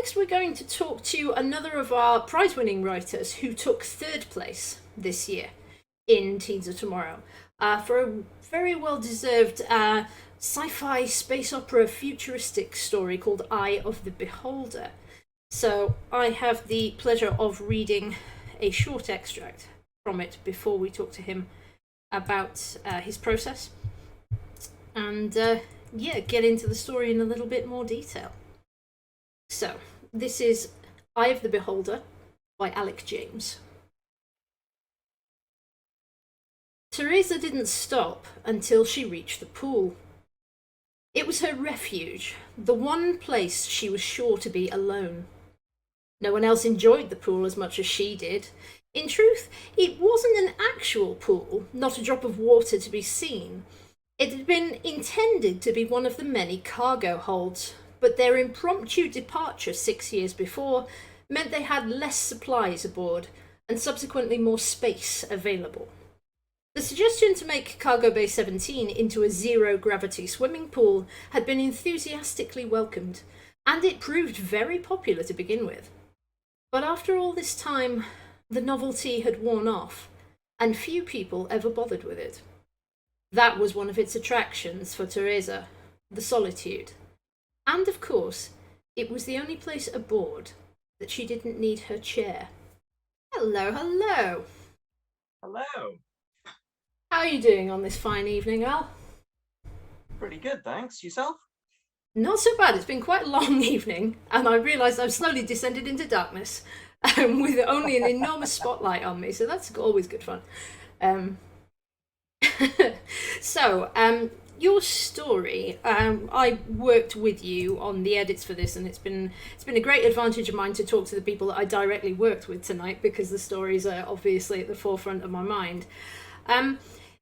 next we're going to talk to another of our prize-winning writers who took third place this year in Teens of Tomorrow for a very well-deserved sci-fi space opera futuristic story called Eye of the Beholder. So I have the pleasure of reading a short extract from it before we talk to him about his process and get into the story in a little bit more detail. So, this is Eye of the Beholder by Alec James. Teresa didn't stop until she reached the pool. It was her refuge, the one place she was sure to be alone. No one else enjoyed the pool as much as she did. In truth, it wasn't an actual pool, not a drop of water to be seen. It had been intended to be one of the many cargo holds, but their impromptu departure 6 years before meant they had less supplies aboard, and subsequently more space available. The suggestion to make Cargo Bay 17 into a zero-gravity swimming pool had been enthusiastically welcomed, and it proved very popular to begin with. But after all this time, the novelty had worn off, and few people ever bothered with it. That was one of its attractions for Teresa, the solitude. And of course, it was the only place aboard that she didn't need her chair. Hello, hello. Hello. How are you doing on this fine evening, Al? Pretty good, thanks. Yourself? Not so bad. It's been quite a long evening, and I realise I've slowly descended into darkness with only an enormous spotlight on me, so that's always good fun. Um, your story. I worked with you on the edits for this, and it's been a great advantage of mine to talk to the people that I directly worked with tonight because the stories are obviously at the forefront of my mind.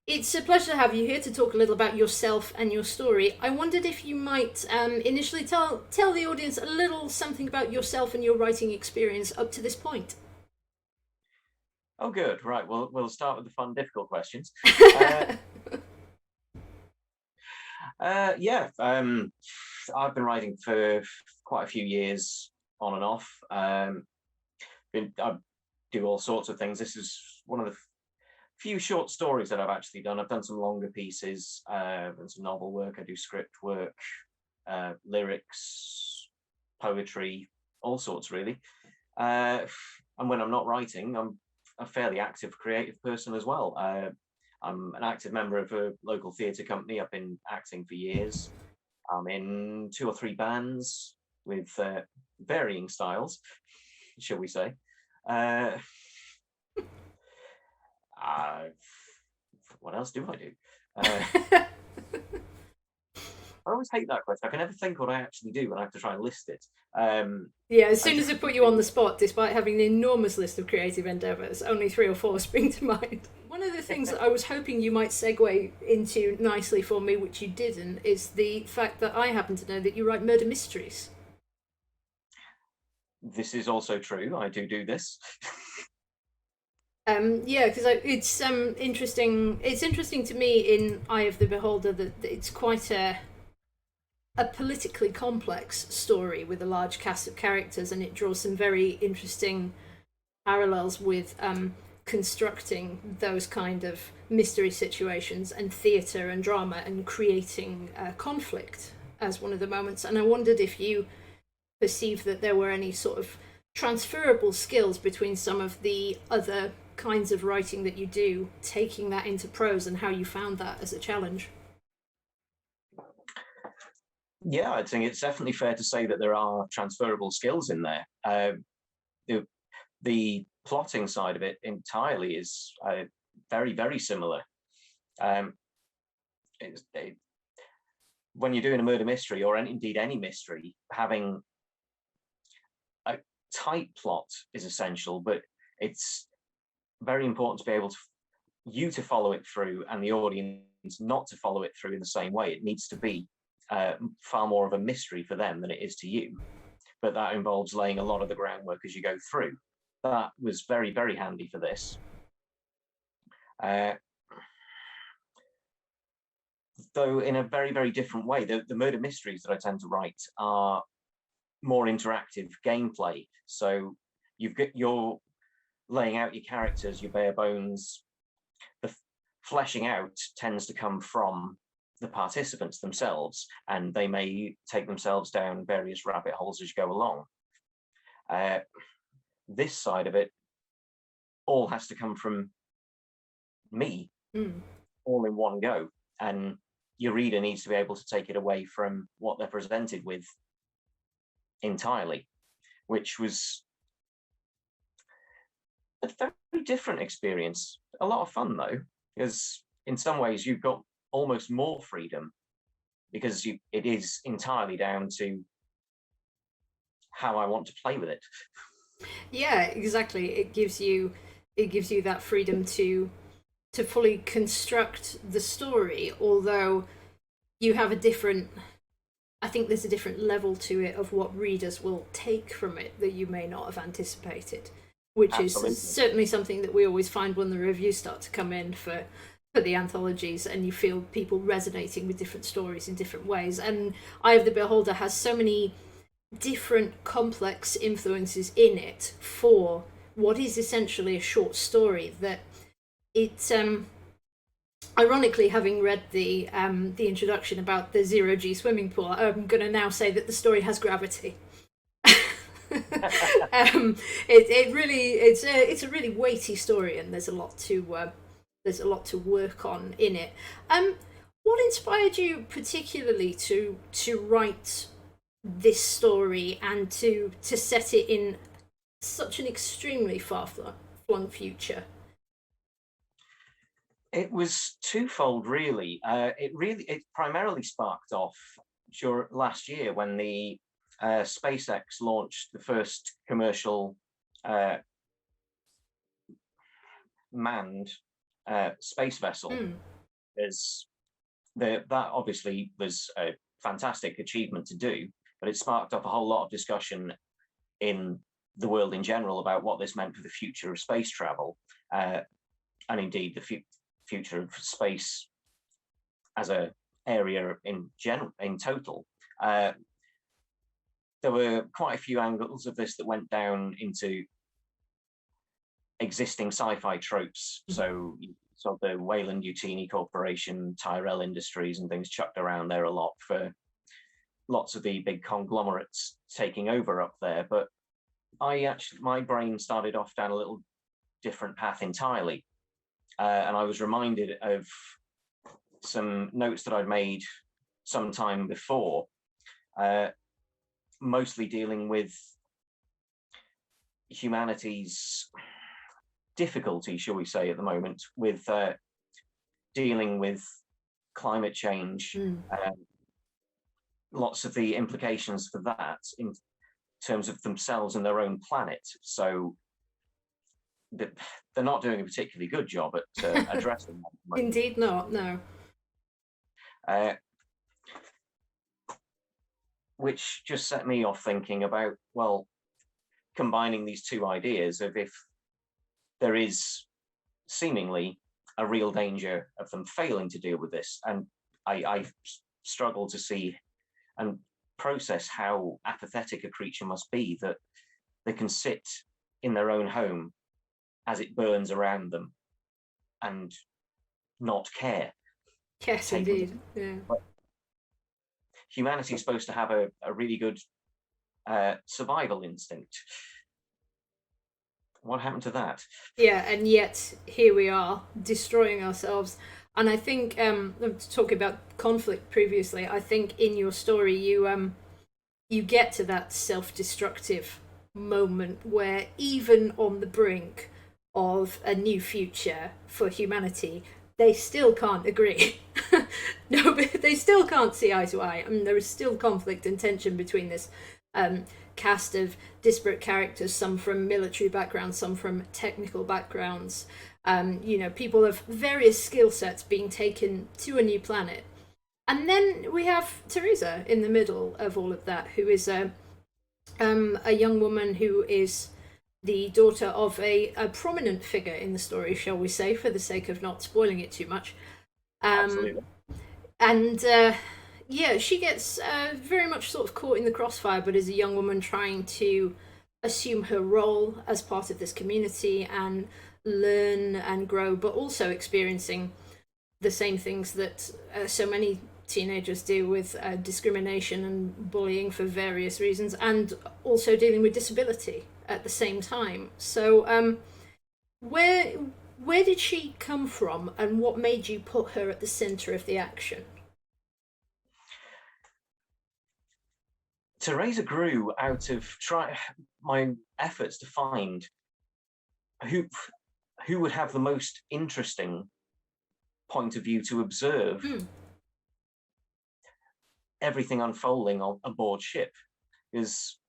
It's a pleasure to have you here to talk a little about yourself and your story. I wondered if you might initially tell the audience a little something about yourself and your writing experience up to this point. Oh, good. Right. Well, we'll start with the fun, difficult questions. Yeah. I've been writing for quite a few years, on and off. I do all sorts of things. This is one of the few short stories that I've actually done. I've done some longer pieces and some novel work. I do script work, lyrics, poetry, all sorts really. And when I'm not writing, I'm a fairly active creative person as well. I'm an active member of a local theatre company. I've been acting for years. I'm in 2 or 3 bands with varying styles, shall we say. What else do I do? I always hate that question. I can never think what I actually do when I have to try and list it. Yeah, as soon as I put you on the spot, despite having an enormous list of creative endeavours, only 3 or 4 spring to mind. One of the things that I was hoping you might segue into nicely for me, which you didn't, is the fact that I happen to know that you write murder mysteries. This is also true. I do this. Yeah, because it's interesting. It's interesting to me in Eye of the Beholder that it's quite a politically complex story with a large cast of characters, and it draws some very interesting parallels with constructing those kind of mystery situations and theatre and drama and creating conflict as one of the moments. And I wondered if you perceived that there were any sort of transferable skills between some of the other kinds of writing that you do, taking that into prose, and how you found that as a challenge. Yeah, I think it's definitely fair to say that there are transferable skills in there. The plotting side of it entirely is very, very similar. Um, when you're doing a murder mystery, or indeed any mystery, having a tight plot is essential, but it's very important to be able to you to follow it through and the audience not to follow it through in the same way. It needs to be far more of a mystery for them than it is to you, but that involves laying a lot of the groundwork as you go through. That was very, very handy for this. Though in a very, very different way. The murder mysteries that I tend to write are more interactive gameplay. So you're laying out your characters, your bare bones. The fleshing out tends to come from the participants themselves, and they may take themselves down various rabbit holes as you go along. This side of it all has to come from me, all in one go, and your reader needs to be able to take it away from what they're presented with entirely, which was a very different experience. A lot of fun though, because in some ways you've got almost more freedom, because it is entirely down to how I want to play with it. Yeah, exactly. It gives you that freedom to fully construct the story, although you have a different, I think there's a different level to it of what readers will take from it that you may not have anticipated, which Absolutely. is certainly something that we always find when the reviews start to come in for the anthologies, and you feel people resonating with different stories in different ways. And Eye of the Beholder has so many different complex influences in it for what is essentially a short story that it's ironically, having read the introduction about the zero G swimming pool, I'm going to now say that the story has gravity. It's a really weighty story, and there's a lot to work on in it. What inspired you particularly to write this story and to set it in such an extremely far-flung future? It was twofold, really. It primarily sparked off last year when the SpaceX launched the first commercial manned space vessel. That obviously was a fantastic achievement to do, but it sparked up a whole lot of discussion in the world in general about what this meant for the future of space travel, and indeed the future of space as a area in total. There were quite a few angles of this that went down into existing sci-fi tropes. So the Wayland Utini Corporation, Tyrell Industries, and things chucked around there a lot for lots of the big conglomerates taking over up there. But my brain started off down a little different path entirely. And I was reminded of some notes that I'd made some time before, mostly dealing with humanity's difficulty, shall we say, at the moment, with dealing with climate change, lots of the implications for that in terms of themselves and their own planet. So they're not doing a particularly good job at addressing that. Indeed not, no. Which just set me off thinking about, well, combining these two ideas of if there is seemingly a real danger of them failing to deal with this. And I struggle to see and process how apathetic a creature must be that they can sit in their own home as it burns around them and not care. Yes, indeed. Yeah. But humanity is supposed to have a really good survival instinct. What happened to that? Yeah, and yet here we are destroying ourselves. And I think, talking about conflict previously, I think in your story you get to that self-destructive moment where even on the brink of a new future for humanity, they still can't agree. No, but they still can't see eye to eye. I mean, there is still conflict and tension between this cast of disparate characters, some from military backgrounds, some from technical backgrounds. People of various skill sets being taken to a new planet. And then we have Teresa in the middle of all of that, who is a young woman who is the daughter of a prominent figure in the story, shall we say, for the sake of not spoiling it too much. Absolutely. And Yeah, she gets very much sort of caught in the crossfire, but as a young woman trying to assume her role as part of this community and learn and grow, but also experiencing the same things that so many teenagers do with discrimination and bullying for various reasons, and also dealing with disability at the same time. So, where where did she come from, and what made you put her at the center of the action? Teresa grew out of my efforts to find who who would have the most interesting point of view to observe Mm. everything unfolding on aboard ship. Because,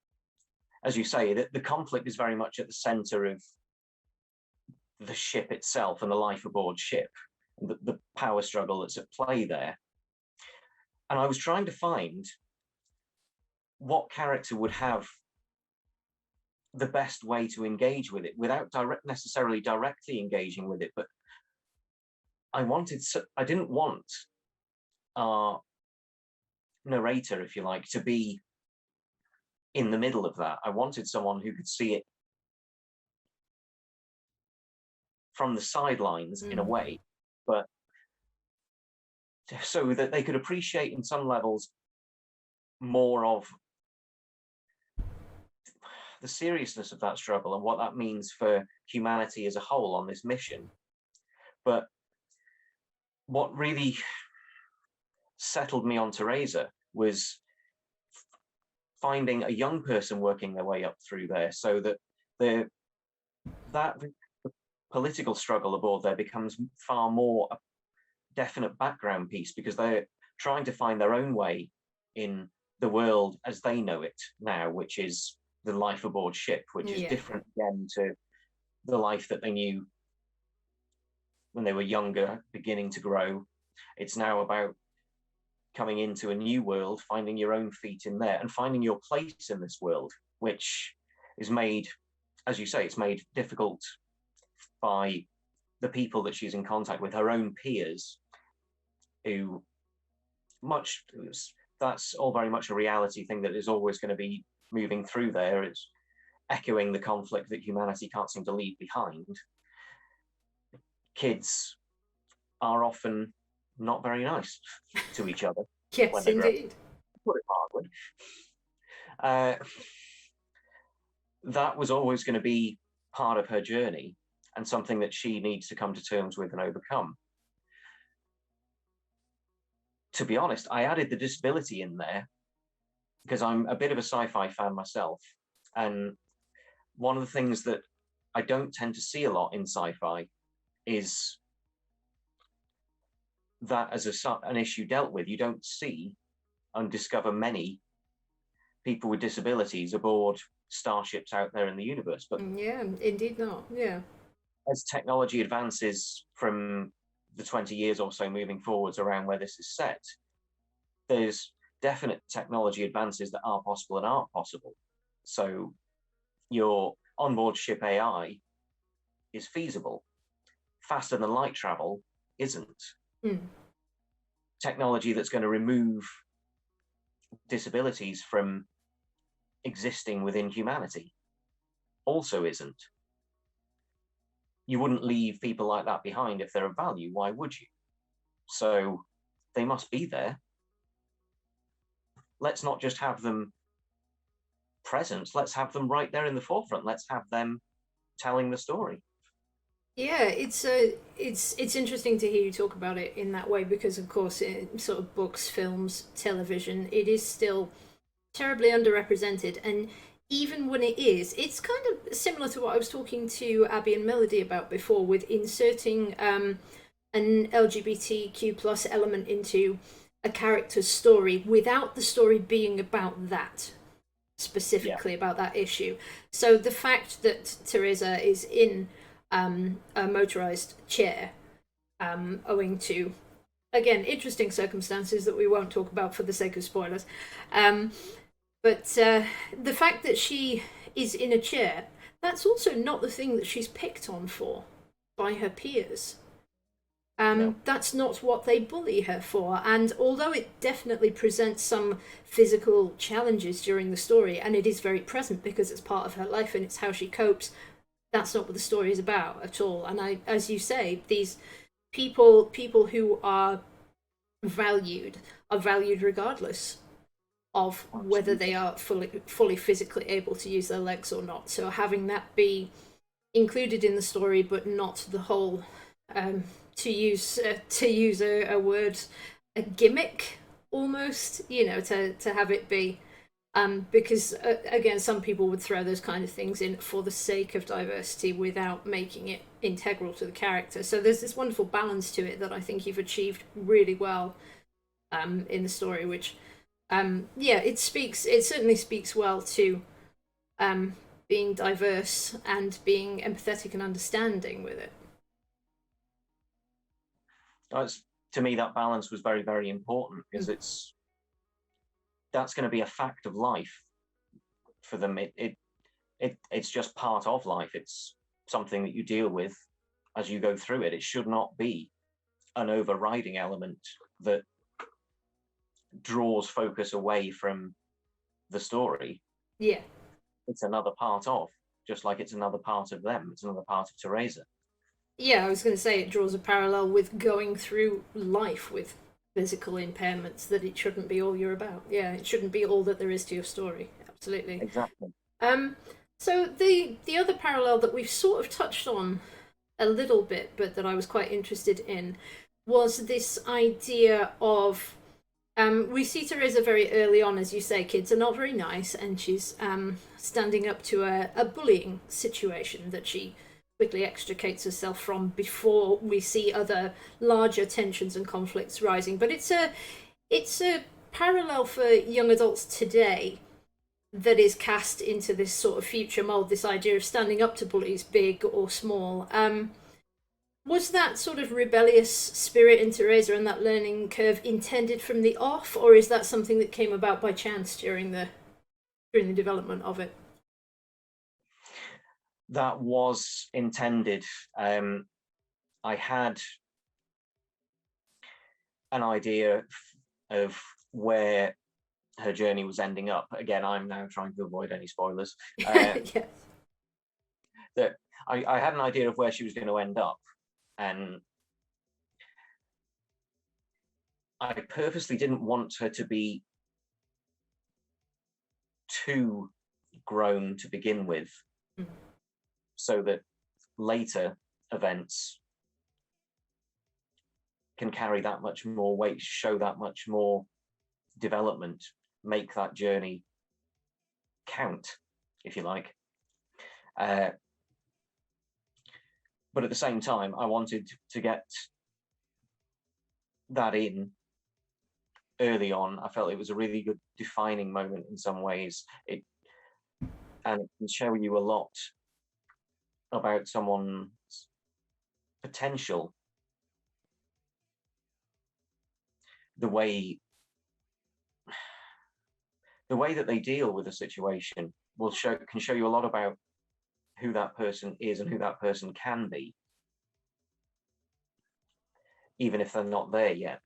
as you say, the conflict is very much at the center of the ship itself and the life aboard ship, and the power struggle that's at play there. And I was trying to find what character would have the best way to engage with it without necessarily directly engaging with it. But I didn't want our narrator, if you like, to be in the middle of that. I wanted someone who could see it from the sidelines in a Mm. way, but so that they could appreciate in some levels more of the seriousness of that struggle and what that means for humanity as a whole on this mission. But what really settled me on Teresa was finding a young person working their way up through there, so that that political struggle aboard there becomes far more a definite background piece, because they're trying to find their own way in the world as they know it now, which is the life aboard ship, which is Yeah. different again to the life that they knew when they were younger, beginning to grow. It's now about coming into a new world, finding your own feet in there, and finding your place in this world, which is made, as you say, it's made difficult by the people that she's in contact with, her own peers, who much that's all very much a reality thing that is always going to be moving through there. It's echoing the conflict that humanity can't seem to leave behind. Kids are often not very nice to each other when Yes, they grow up, indeed. put it mildly. Uh, that was always going to be part of her journey and something that she needs to come to terms with and overcome. To be honest, I added the disability in there because I'm a bit of a sci-fi fan myself. And one of the things that I don't tend to see a lot in sci-fi is that as an issue dealt with. You don't see and discover many people with disabilities aboard starships out there in the universe. But Yeah, indeed not. Yeah. as technology advances from the 20 years or so moving forwards around where this is set, there's definite technology advances that are possible and aren't possible. So your onboard ship AI is feasible. Faster than light travel isn't. Mm. Technology that's going to remove disabilities from existing within humanity also isn't. You wouldn't leave people like that behind if they're of value. Why would you? So they must be there. Let's not just have them present. Let's have them right there in the forefront. Let's have them telling the story. Yeah, it's interesting to hear you talk about it in that way because, of course, in sort of books, films, television, it is still terribly underrepresented. And even when it is, it's kind of similar to what I was talking to Abby and Melody about before, with inserting an LGBTQ plus element into a character's story without the story being about that Yeah. specifically about that issue. So the fact that Teresa is in a motorized chair, owing to, again, interesting circumstances that we won't talk about for the sake of spoilers, but the fact that she is in a chair, that's also not the thing that she's picked on for by her peers. No. That's not what they bully her for. And although it definitely presents some physical challenges during the story, and it is very present because it's part of her life and it's how she copes, that's not what the story is about at all. And as you say, these people who are valued regardless of whether they Absolutely. are fully physically able to use their legs or not. So having that be included in the story, but not the whole, um, to use a word, a gimmick almost. To have it be. Because again, some people would throw those kind of things in for the sake of diversity without making it integral to the character. So there's this wonderful balance to it that I think you've achieved really well, in the story, which, yeah, it certainly speaks well to, um, being diverse and being empathetic and understanding with it. That's, to me, that balance was very, very important Mm. because that's going to be a fact of life for them. It's just part of life. It's something that you deal with as you go through it. It should not be an overriding element that draws focus away from the story. Yeah. It's another part of, just like it's another part of them. It's another part of Teresa. Yeah, I was going to say it draws a parallel with going through life with physical impairments, that it shouldn't be all you're about. Yeah, it shouldn't be all that there is to your story. Absolutely. Exactly. Um, so the other parallel that we've sort of touched on a little bit, but that I was quite interested in, was this idea of, we see Teresa very early on, as you say, kids are not very nice, and she's, standing up to a bullying situation that she quickly extricates herself from before we see other larger tensions and conflicts rising. But it's a parallel for young adults today that is cast into this sort of future mold. This idea of standing up to bullies, big or small. Was that sort of rebellious spirit in Teresa and that learning curve intended from the off, or is that something that came about by chance during the development of it? That was intended. I had an idea of where her journey was ending up. Again, I'm now trying to avoid any spoilers. Yes. That I had an idea of where she was going to end up, and I purposely didn't want her to be too grown to begin with, Mm. so that later events can carry that much more weight, show that much more development, make that journey count, if you like. But at the same time, I wanted to get that in early on. I felt it was a really good defining moment in some ways. It can show you a lot about someone's potential, the way that they deal with a situation can show you a lot about who that person is and who that person can be, even if they're not there yet.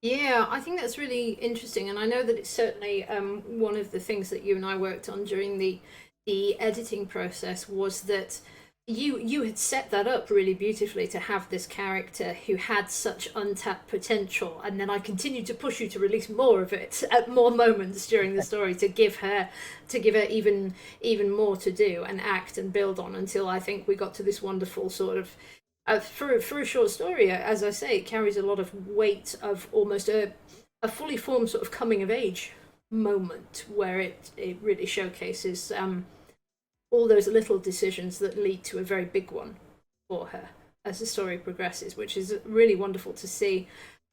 Yeah, I think that's really interesting, and I know that it's certainly, one of the things that you and I worked on during the editing process was that you had set that up really beautifully to have this character who had such untapped potential, and then I continued to push you to release more of it at more moments during the story to give her even more to do and act and build on until I think we got to this wonderful sort of, for a short story, as I say, it carries a lot of weight of almost a fully formed sort of coming of age moment where it really showcases, all those little decisions that lead to a very big one for her as the story progresses, which is really wonderful to see.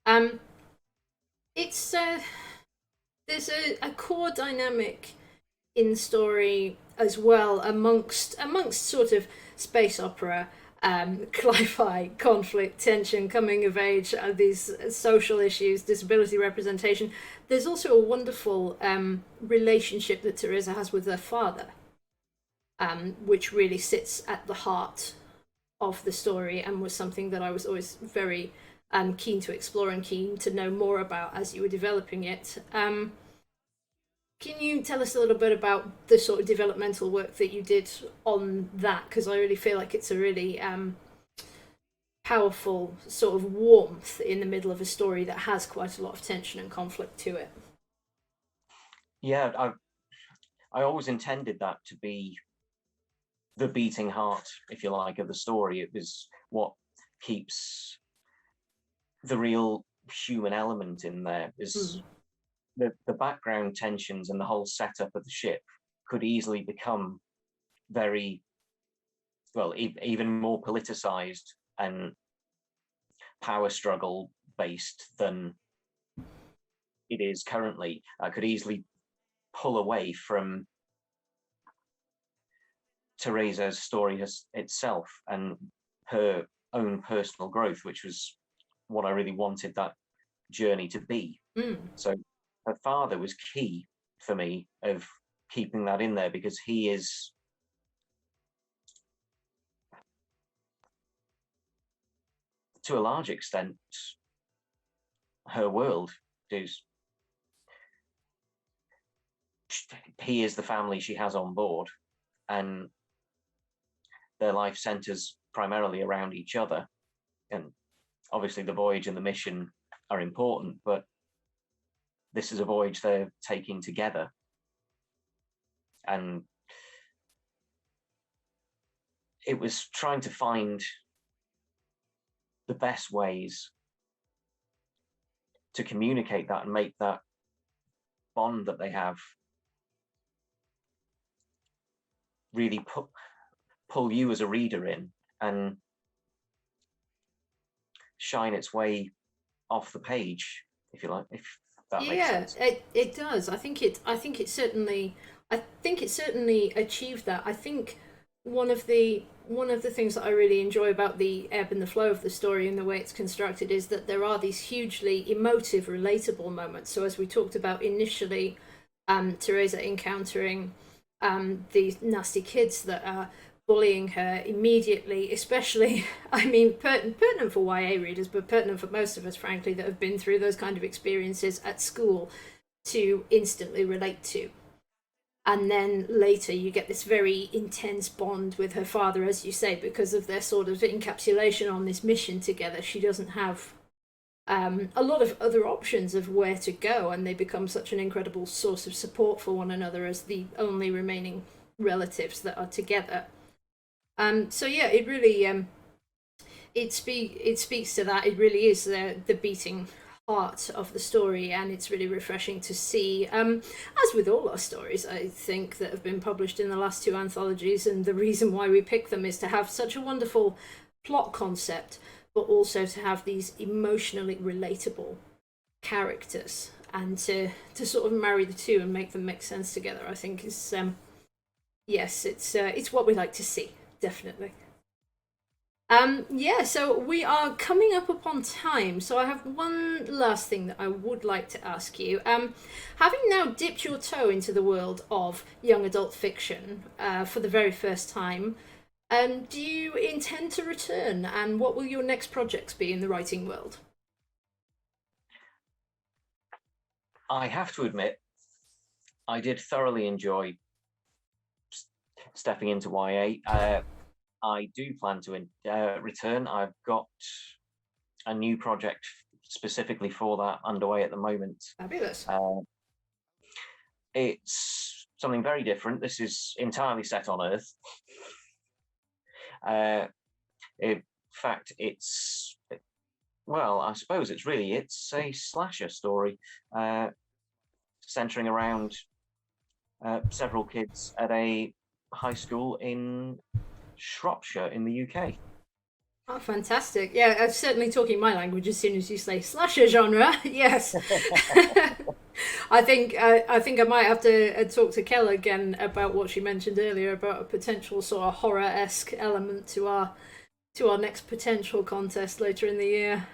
Um, it's there's a core dynamic in the story as well amongst sort of space opera, sci-fi, conflict, tension, coming of age, these social issues, disability representation. There's also a wonderful, relationship that Teresa has with her father, which really sits at the heart of the story and was something that I was always very keen to explore and keen to know more about as you were developing it. Can you tell us a little bit about the sort of developmental work that you did on that? Because I really feel like it's a really powerful sort of warmth in the middle of a story that has quite a lot of tension and conflict to it. Yeah, I always intended that to be the beating heart, if you like, of the story. It was what keeps the real human element in there. Is Mm. the background tensions and the whole setup of the ship could easily become very, well, even more politicized and power struggle based than it is currently. I could easily pull away from Teresa's story itself and her own personal growth, which was what I really wanted that journey to be. Mm. So her father was key for me of keeping that in there, because he is, to a large extent, her world. Is he is the family she has on board, and their life centers primarily around each other. And obviously the voyage and the mission are important, but this is a voyage they're taking together. And it was trying to find the best ways to communicate that and make that bond that they have really pull you as a reader in and shine its way off the page, if you like, if that makes Yeah, sense. it does. I think it certainly achieved that. I think one of the things that I really enjoy about the ebb and the flow of the story and the way it's constructed is that there are these hugely emotive, relatable moments. So as we talked about initially, Teresa encountering these nasty kids that are bullying her immediately, especially, I mean, pertinent for YA readers, but pertinent for most of us, frankly, that have been through those kind of experiences at school to instantly relate to. And then later you get this very intense bond with her father, as you say, because of their sort of encapsulation on this mission together. She doesn't have a lot of other options of where to go, and they become such an incredible source of support for one another as the only remaining relatives that are together. So yeah, it really it speaks to that. It really is the beating heart of the story, and it's really refreshing to see. As with all our stories, I think that have been published in the last two anthologies, and the reason why we pick them is to have such a wonderful plot concept, but also to have these emotionally relatable characters, and to sort of marry the two and make them make sense together. I think is yes, it's what we like to see, definitely. Yeah, so we are coming up upon time. So I have one last thing that I would like to ask you. Having now dipped your toe into the world of young adult fiction for the very first time, do you intend to return? And what will your next projects be in the writing world? I have to admit, I did thoroughly enjoy stepping into YA. I do plan to return. I've got a new project specifically for that underway at the moment. Fabulous. It's something very different. This is entirely set on Earth. In fact, well, I suppose it's a slasher story centering around several kids at a high school in Shropshire in the UK. Oh, fantastic. Yeah, I'm certainly talking my language as soon as you say slasher genre. Yes. I think I might have to talk to Kel again about what she mentioned earlier about a potential sort of horror-esque element to our next potential contest later in the year.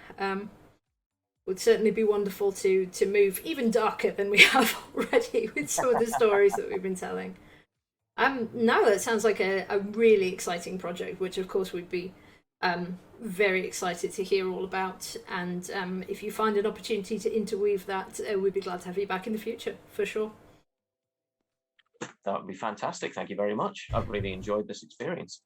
Would certainly be wonderful to move even darker than we have already with some of the stories that we've been telling. No, that sounds like a really exciting project, which of course we'd be very excited to hear all about. And if you find an opportunity to interweave that, we'd be glad to have you back in the future, for sure. That would be fantastic. Thank you very much. I've really enjoyed this experience.